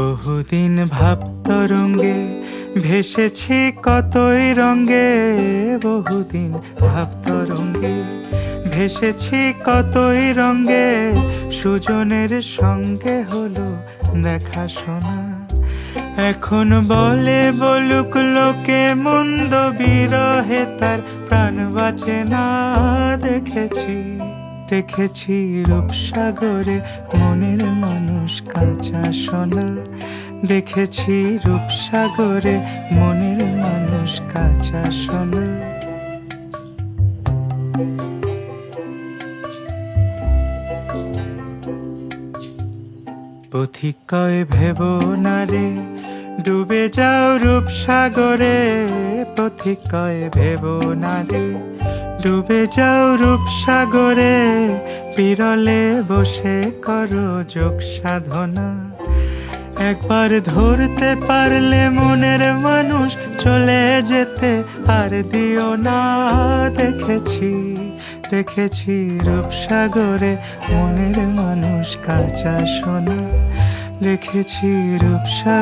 বহুদিন ভাব তরঙ্গে ভেসেছি কতই রঙ্গে, বহুদিন ভাব তরঙ্গে ভেসেছি কতই রঙ্গে, সুজনের সঙ্গে হলো দেখা শোনা। এখন বলে বলুক লোকে মন্দ বিরহে তার প্রাণ বাঁচে না। দেখেছি দেখেছি রূপসাগরে মনের মানুষ কাঁচা সোনা। দেখেছি রূপসাগরে মনের মানুষ কাঁচা সোনা। পথিক কয় ভেব না রে ডুবে যাও রূপসাগরে। পথিক কয় ভেব না রে ডুবে যাও রূপসাগরে, বিরলে বসে করো যোগ সাধনা। একবার ধরতে পারলে মনের মানুষ চলে যেতে আর দিও না। দেখেছি দেখেছি রূপসাগরে মনের মানুষ কাঁচা সোনা। দেখেছি রূপসাগরে